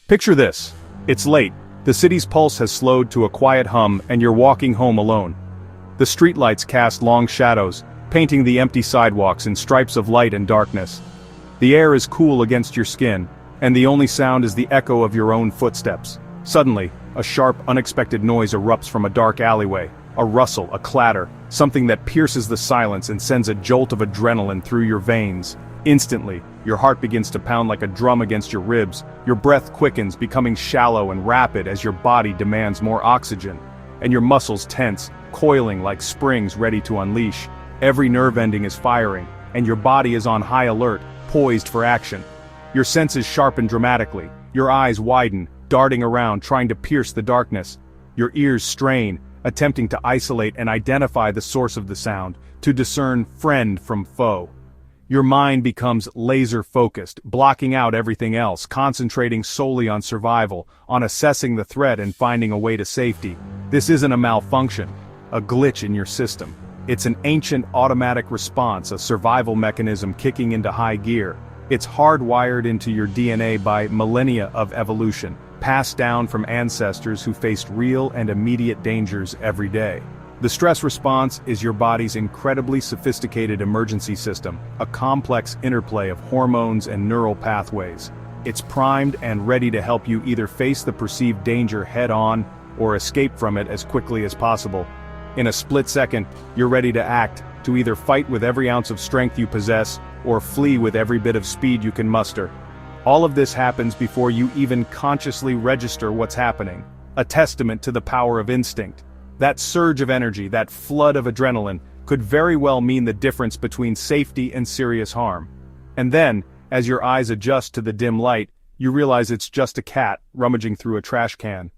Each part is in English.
Picture this. It's late. The city's pulse has slowed to a quiet hum and you're walking home alone. The streetlights cast long shadows, painting the empty sidewalks in stripes of light and darkness. The air is cool against your skin, and the only sound is the echo of your own footsteps. Suddenly, a sharp, unexpected noise erupts from a dark alleyway. A rustle, a clatter, something that pierces the silence and sends a jolt of adrenaline through your veins. Instantly, your heart begins to pound like a drum against your ribs, your breath quickens, becoming shallow and rapid as your body demands more oxygen, and your muscles tense, coiling like springs ready to unleash. Every nerve ending is firing, and your body is on high alert, poised for action. Your senses sharpen dramatically, your eyes widen, darting around trying to pierce the darkness. Your ears strain, attempting to isolate and identify the source of the sound, to discern friend from foe. Your mind becomes laser-focused, blocking out everything else, concentrating solely on survival, on assessing the threat and finding a way to safety. This isn't a malfunction, a glitch in your system. It's an ancient automatic response, a survival mechanism kicking into high gear. It's hardwired into your DNA by millennia of evolution, passed down from ancestors who faced real and immediate dangers every day. The stress response is your body's incredibly sophisticated emergency system, a complex interplay of hormones and neural pathways. It's primed and ready to help you either face the perceived danger head-on or escape from it as quickly as possible. In a split second, you're ready to act, to either fight with every ounce of strength you possess or flee with every bit of speed you can muster. All of this happens before you even consciously register what's happening, a testament to the power of instinct. That surge of energy, that flood of adrenaline, could very well mean the difference between safety and serious harm. And then, as your eyes adjust to the dim light, you realize it's just a cat rummaging through a trash can.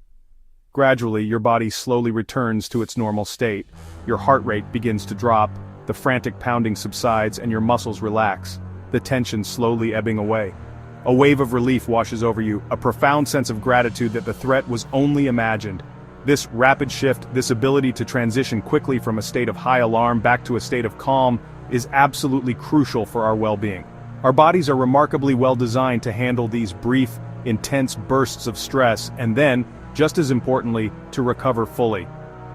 Gradually, your body slowly returns to its normal state. Your heart rate begins to drop, the frantic pounding subsides and your muscles relax, the tension slowly ebbing away. A wave of relief washes over you, a profound sense of gratitude that the threat was only imagined. This rapid shift, this ability to transition quickly from a state of high alarm back to a state of calm, is absolutely crucial for our well-being. Our bodies are remarkably well designed to handle these brief, intense bursts of stress and then, just as importantly, to recover fully.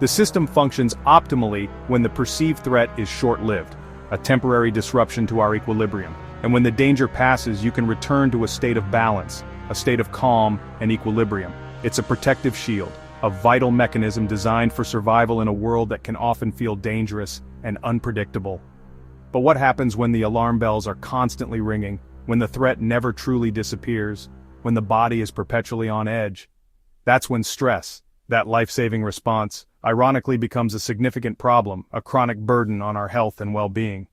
The system functions optimally when the perceived threat is short-lived, a temporary disruption to our equilibrium. And when the danger passes, you can return to a state of balance, a state of calm and equilibrium. It's a protective shield, a vital mechanism designed for survival in a world that can often feel dangerous and unpredictable. But what happens when the alarm bells are constantly ringing, when the threat never truly disappears, when the body is perpetually on edge? That's when stress, that life-saving response, ironically becomes a significant problem, a chronic burden on our health and well-being.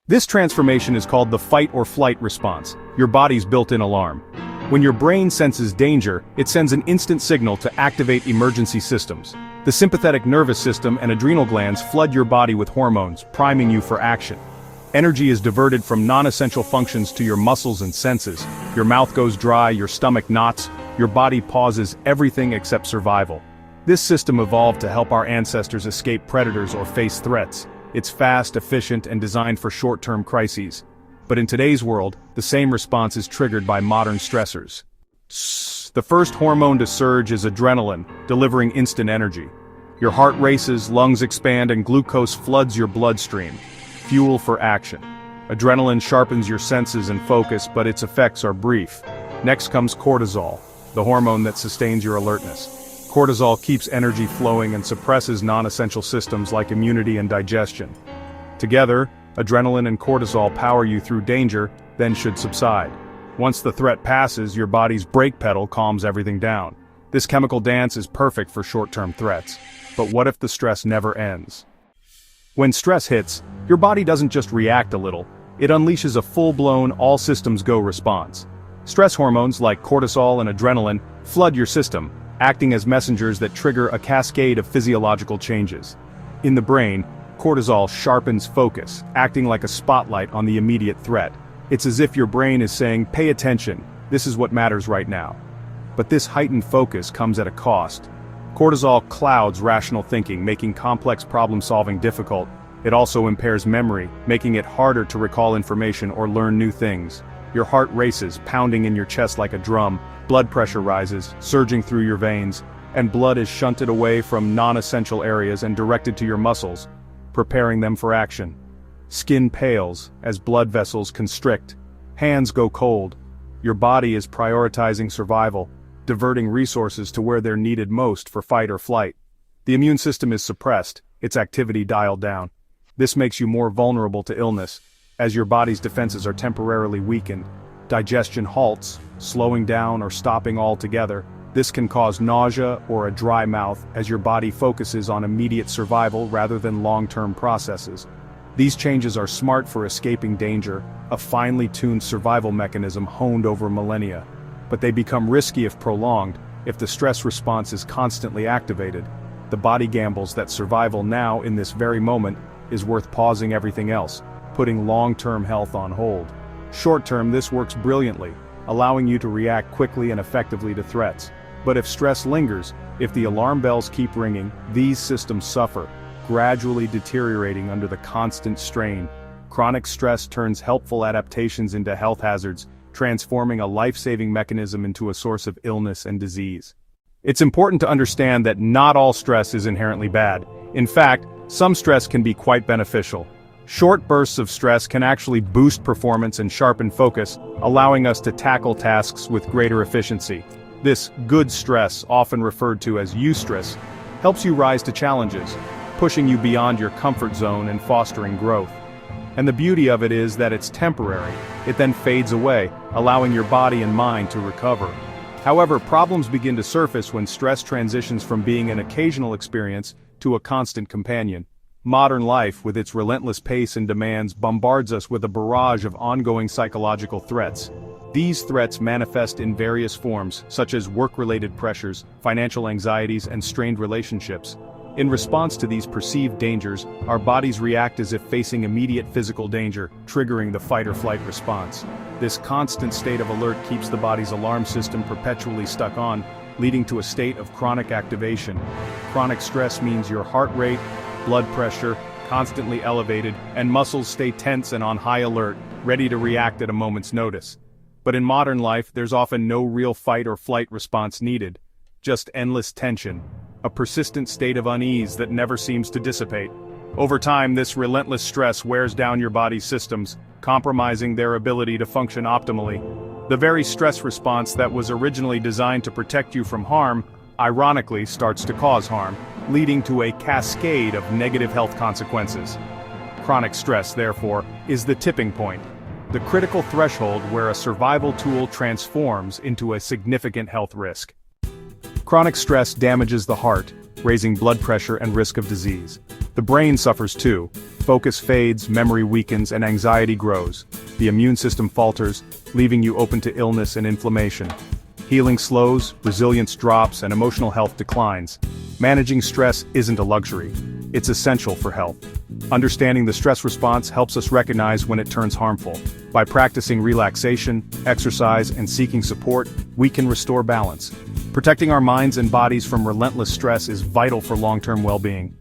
This transformation is called the fight-or-flight response, your body's built-in alarm. When your brain senses danger, it sends an instant signal to activate emergency systems. The sympathetic nervous system and adrenal glands flood your body with hormones, priming you for action. Energy is diverted from non-essential functions to your muscles and senses. Your mouth goes dry, your stomach knots, your body pauses everything except survival. This system evolved to help our ancestors escape predators or face threats. It's fast, efficient, and designed for short-term crises. But in today's world, the same response is triggered by modern stressors. The first hormone to surge is adrenaline, delivering instant energy. Your heart races, lungs expand, and glucose floods your bloodstream. Fuel for action. Adrenaline sharpens your senses and focus, but its effects are brief. Next comes cortisol, the hormone that sustains your alertness. Cortisol keeps energy flowing and suppresses non-essential systems like immunity and digestion. Together, adrenaline and cortisol power you through danger, then should subside. Once the threat passes, your body's brake pedal calms everything down. This chemical dance is perfect for short-term threats. But what if the stress never ends? When stress hits, your body doesn't just react a little, it unleashes a full-blown, all-systems-go response. Stress hormones like cortisol and adrenaline flood your system, acting as messengers that trigger a cascade of physiological changes. In the brain, cortisol sharpens focus, acting like a spotlight on the immediate threat. It's as if your brain is saying, "Pay attention, this is what matters right now." But this heightened focus comes at a cost. Cortisol clouds rational thinking, making complex problem-solving difficult. It also impairs memory, making it harder to recall information or learn new things. Your heart races, pounding in your chest like a drum, blood pressure rises, surging through your veins, and blood is shunted away from non-essential areas and directed to your muscles, preparing them for action. Skin pales as blood vessels constrict, hands go cold. Your body is prioritizing survival, diverting resources to where they're needed most for fight or flight. The immune system is suppressed, its activity dialed down. This makes you more vulnerable to illness, as your body's defenses are temporarily weakened. Digestion halts, slowing down or stopping altogether. This can cause nausea or a dry mouth as your body focuses on immediate survival rather than long-term processes. These changes are smart for escaping danger, a finely tuned survival mechanism honed over millennia. But they become risky if prolonged, if the stress response is constantly activated. The body gambles that survival now in this very moment is worth pausing everything else, putting long-term health on hold. Short-term, this works brilliantly, allowing you to react quickly and effectively to threats. But if stress lingers, if the alarm bells keep ringing, these systems suffer, gradually deteriorating under the constant strain. Chronic stress turns helpful adaptations into health hazards, transforming a life-saving mechanism into a source of illness and disease. It's important to understand that not all stress is inherently bad. In fact, some stress can be quite beneficial. Short bursts of stress can actually boost performance and sharpen focus, allowing us to tackle tasks with greater efficiency. This good stress, often referred to as eustress, helps you rise to challenges, pushing you beyond your comfort zone and fostering growth. And the beauty of it is that it's temporary. It then fades away, allowing your body and mind to recover. However, problems begin to surface when stress transitions from being an occasional experience to a constant companion. Modern life, with its relentless pace and demands, bombards us with a barrage of ongoing psychological threats. These threats manifest in various forms, such as work-related pressures, financial anxieties, and strained relationships. In response to these perceived dangers, our bodies react as if facing immediate physical danger, triggering the fight-or-flight response. This constant state of alert keeps the body's alarm system perpetually stuck on, leading to a state of chronic activation. Chronic stress means your heart rate, blood pressure, constantly elevated, and muscles stay tense and on high alert, ready to react at a moment's notice. But in modern life, there's often no real fight or flight response needed. Just endless tension. A persistent state of unease that never seems to dissipate. Over time, this relentless stress wears down your body's systems, compromising their ability to function optimally. The very stress response that was originally designed to protect you from harm, ironically starts to cause harm, leading to a cascade of negative health consequences. Chronic stress, therefore, is the tipping point, the critical threshold where a survival tool transforms into a significant health risk. Chronic stress damages the heart, raising blood pressure and risk of disease. The brain suffers too. Focus fades, memory weakens, and anxiety grows. The immune system falters, leaving you open to illness and inflammation. Healing slows, resilience drops, and emotional health declines. Managing stress isn't a luxury. It's essential for health. Understanding the stress response helps us recognize when it turns harmful. By practicing relaxation, exercise, and seeking support, we can restore balance. Protecting our minds and bodies from relentless stress is vital for long-term well-being.